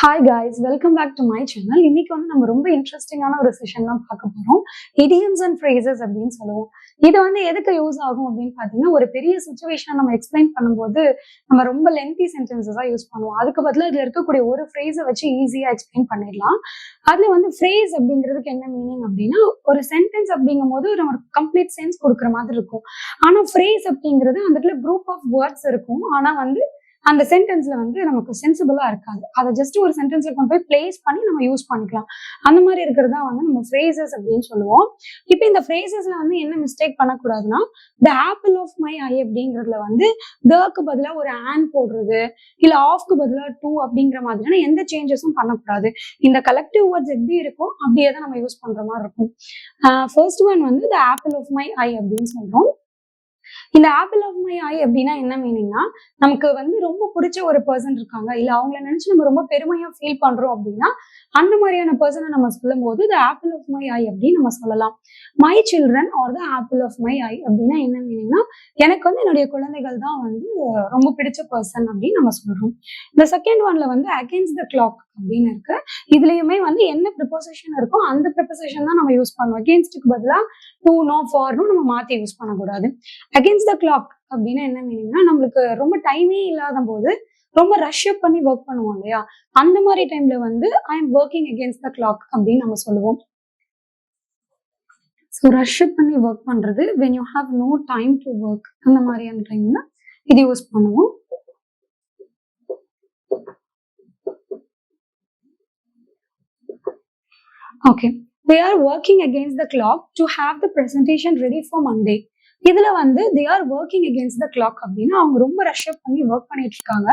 Hi guys, welcome back to my channel. இன்னைக்கு வந்து நம்ம ரொம்ப இன்ட்ரெஸ்டிங்கான ஒரு செஷன் தான் பார்க்க போறோம். idioms and phrases அப்படின்னு சொல்லுவோம். இது வந்து எதுக்கு யூஸ் ஆகும் அப்படின்னு பார்த்தீங்கன்னா, ஒரு பெரிய சுச்சுவேஷனை நம்ம எக்ஸ்பிளைன் பண்ணும்போது நம்ம ரொம்ப லென்த்தி சென்டென்சஸா யூஸ் பண்ணுவோம். அதுக்கு பதிலாக இதுல இருக்கக்கூடிய ஒரு ஃப்ரேஸை வச்சு ஈஸியா எக்ஸ்பிளைன் பண்ணிடலாம். அதுல வந்து ஃப்ரேஸ் அப்படிங்கிறதுக்கு என்ன மீனிங் அப்படின்னா, ஒரு சென்டென்ஸ் அப்படிங்கும் போது நம்ம கம்ப்ளீட் சென்ஸ் கொடுக்குற மாதிரி இருக்கும். ஆனா ஃப்ரேஸ் அப்படிங்கிறது அந்த இடத்துல குரூப் ஆஃப் வேர்ட்ஸ் இருக்கும். ஆனா வந்து அந்த சென்டென்ஸ்ல வந்து நமக்கு சென்சிபிளா இருக்காது. அதை ஜஸ்ட் ஒரு சென்டென்ஸ்ல கொண்டு போய் பிளேஸ் பண்ணி நம்ம யூஸ் பண்ணிக்கலாம். அந்த மாதிரி இருக்கிறதா வந்து நம்ம ஃப்ரேசஸ் அப்படின்னு சொல்லுவோம். இப்போ இந்த ஃப்ரேசஸ்ல வந்து என்ன மிஸ்டேக் பண்ணக்கூடாதுன்னா, the apple of my eye அப்படிங்கிறதுல வந்து தக்கு பதிலா ஒரு ஆன் போடுறது, இல்ல ஆஃப்க்கு பதிலா டூ அப்படிங்கிற மாதிரியான எந்த சேஞ்சஸும் பண்ணக்கூடாது. இந்த கலெக்டிவ் வேர்ட்ஸ் எப்படி இருக்கோ அப்படியே தான் நம்ம யூஸ் பண்ற மாதிரி இருக்கும். ஃபர்ஸ்ட் ஒன் வந்து த ஆப்பிள் ஆஃப் மை ஐ அப்படின்னு சொல்றோம். இந்த ஆப்பிள் ஆஃப் மை ஐ அப்படின்னா என்ன மீனிங்னா, நமக்கு வந்து ரொம்ப பிடிச்ச ஒரு பர்சன் இருக்காங்க, இல்ல அவங்கள நினைச்சு நம்ம ரொம்ப பெருமையா ஃபீல் பண்றோம் அப்படின்னா அந்த மாதிரியான பர்சனை நம்ம சொல்லும் போது the apple of my eye அப்படின்னு நம்ம சொல்லலாம். My children are the apple of my eye அப்படின்னா என்ன மீனிங்னா, எனக்கு வந்து என்னுடைய குழந்தைகள் தான் வந்து ரொம்ப பிடிச்ச பர்சன் அப்படின்னு நம்ம சொல்றோம். இந்த செகண்ட் ஒன்ல வந்து அகேன்ஸ்ட் த கிளாக் அப்படின்னு இருக்கு. இதுலயுமே வந்து என்ன ப்ரிப்போசிஷன் இருக்கோ அந்த ப்ரிப்போசிஷன் தான் நம்ம யூஸ் பண்ணுவோம். அகேன்ஸ்டுக்கு பதிலா டூ நோ ஃபார்னும் நம்ம மாத்தி யூஸ் பண்ணக்கூடாது. அகேன்ஸ்ட் த கிளாக் அப்படின்னா என்ன மீனிங்னா, நம்மளுக்கு ரொம்ப டைமே இல்லாத போது ரொம்ப ரஷ் அப் பண்ணி ஒர்க் பண்ணுவோம் இல்லையா, அந்த மாதிரி டைம்ல வந்து I am working against the clock அப்படின்னு நம்ம சொல்லுவோம். ஸோ ரஷ் அப் பண்ணி ஒர்க் பண்றது when you have no time to work, அந்த மாதிரியான டைம்ல இது யூஸ் பண்ணுவோம். Okay, they are working against the clock to have the presentation ready for Monday. இதுல வந்து they are working against the clock அப்படின்னா அவங்க ரொம்ப ரஷ் அப் பண்ணி ஒர்க் பண்ணிட்டு இருக்காங்க.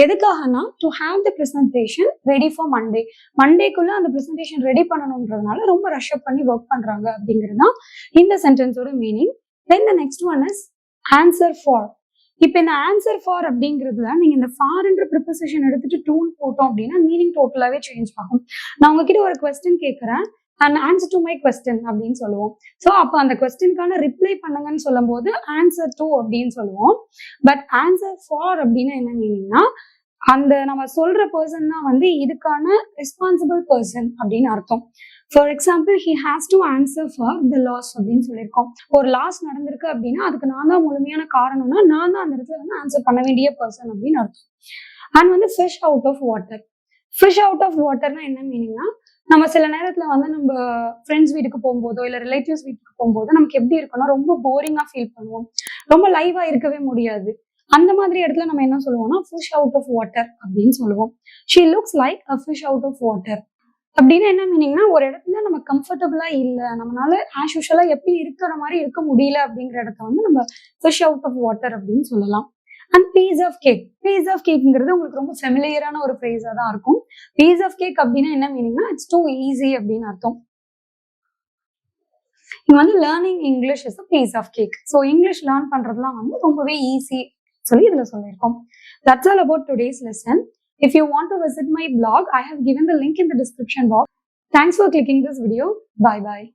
எதுக்காகனா to have the presentation ready for Monday. மண்டேக்குள்ள அந்த presentation ரெடி பண்ணணும்ன்றதுனால ரொம்ப ரஷ் அப் பண்ணி ஒர்க் பண்றாங்க அப்படிங்கிறது தான் இந்த சென்டென்ஸோட meaning. Then the next one is answer for. இப்போ இந்த ஆன்சர் ஃபார் அப்படிங்கிறதுல நீங்க இந்த ஃபார்ன்ற ப்ரிப்போசிஷன் எடுத்துட்டு டூன் போட்டோம் அப்படின்னா மீனிங் டோட்டலாவே சேஞ்ச் ஆகும். நான் உங்ககிட்ட ஒரு கொஸ்டின் கேட்கறேன், and answer to my question அப்படின்னு சொல்லுவோம். ஸோ அப்போ அந்த கொஸ்டினுக்கான ரிப்ளை பண்ணுங்கன்னு சொல்லும் போது ஆன்சர் டு அப்படின்னு சொல்லுவோம். பட் ஆன்சர் ஃபார் அப்படின்னா என்ன மீனிங்னா, அந்த நம்ம சொல்ற பர்சன் தான் வந்து இதுக்கான ரெஸ்பான்சிபிள் பர்சன் அப்படின்னு அர்த்தம். For example, he has to answer for the loss அப்படின்னு சொல்லியிருக்கோம். ஒரு லாஸ் நடந்திருக்கு அப்படின்னா அதுக்கு நான் தான் முழுமையான காரணம்னா நான் தான் அந்த இடத்துல வந்து ஆன்சர் பண்ண வேண்டிய பர்சன் அப்படின்னு அர்த்தம். அண்ட் வந்து fish out of water. Fish out of வாட்டர்னா என்ன மீனிங்னா, நம்ம சில நேரத்துல வந்து நம்ம ஃப்ரெண்ட்ஸ் வீட்டுக்கு போகும்போதோ இல்ல ரிலேட்டிவ்ஸ் வீட்டுக்கு போகும்போதோ நமக்கு எப்படி இருக்கும்னா ரொம்ப போரிங்கா ஃபீல் பண்ணுவோம், ரொம்ப லைவா இருக்கவே முடியாது. அந்த மாதிரி இடத்துல நம்ம என்ன சொல்லுவோம்னா ஃபிஷ் அவுட் ஆஃப் வாட்டர் அப்படின்னு சொல்லுவோம். She looks like a fish out of water அப்படின்னு என்ன மீனிங்னா, ஒரு இடத்துல நம்ம கம்ஃபர்டபுளா இல்லை, நம்மளால ஆஸ் யூஷுவலா எப்படி இருக்கிற மாதிரி இருக்க முடியல அப்படிங்கிற இடத்த வந்து நம்ம ஃபிஷ் அவுட் ஆஃப் வாட்டர் அப்படின்னு சொல்லலாம். And piece of cake. Piece of கேக்ங்கிறது உங்களுக்கு ரொம்ப ஃபெமிலியரான ஒரு ஃப்ரேஸா தான் இருக்கும். பீஸ் ஆஃப் கேக் அப்படின்னா என்ன மீனிங்னா, இட்ஸ் டூ ஈஸி அப்படின்னு அர்த்தம். இங்க வந்து learning English is a piece of cake. So English learn பண்றதுலாம் வந்து ரொம்பவே ஈஸி சொல்லி இதுல சொல்லியிருக்கோம். That's all about today's lesson. If you want to visit my blog, I have given the link in the description box. Thanks for clicking this video. Bye bye.